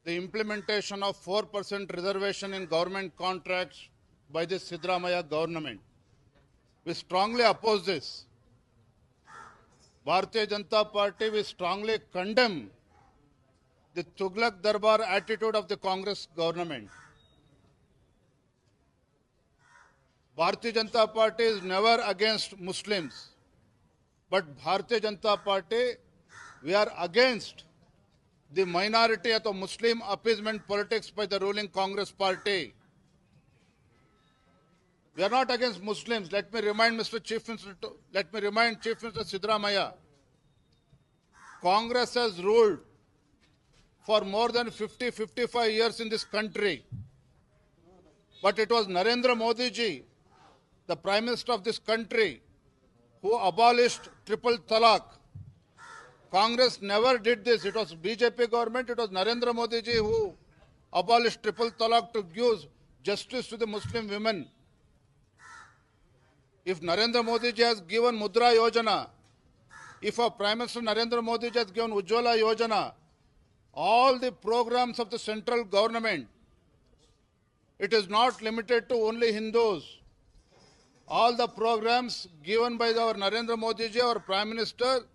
the implementation of 4% reservation in government contracts by the Siddaramaiah government. We strongly oppose this. Bharatiya Janata Party, we strongly condemn the Tughlaq Darbar attitude of the Congress government. Bharatiya Janata Party is never against Muslims, but Bharatiya Janata Party, we are against the minority of the Muslim appeasement politics by the ruling Congress party. We are not against Muslims. Let me remind Chief Minister Siddaramaiah. Congress has ruled for more than 55 years in this country. But it was Narendra Modi ji, the Prime Minister of this country, who abolished triple talaq. Congress never did this. It was BJP government, it was Narendra Modi ji who abolished triple talaq to give justice to the Muslim women. If Narendra Modi ji has given Mudra Yojana, if our Prime Minister Narendra Modi ji has given Ujjwala Yojana, all the programs of the central government, it is not limited to only Hindus. All the programs given by our Narendra Modi ji, our Prime Minister,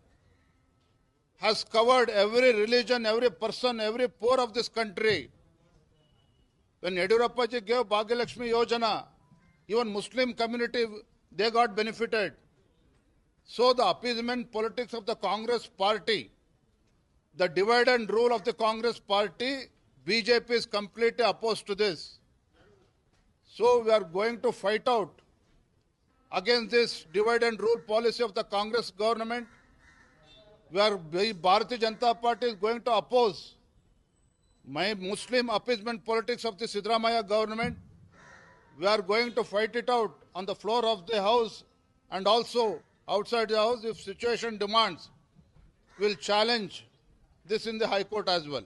has covered every religion, every person, every poor of this country. When Yediyurappa ji gave Bhagya Lakshmi Yojana, even Muslim community, they got benefited. So the appeasement politics of the Congress party, the divide and rule of the Congress party, BJP is completely opposed to this. So we are going to fight out against this divide and rule policy of the Congress government. Bharatiya Janata Party is going to oppose my Muslim appeasement politics of the Siddaramaiah government. We are going to fight it out on the floor of the House and also outside the House. If situation demands, we will challenge this in the High Court as well.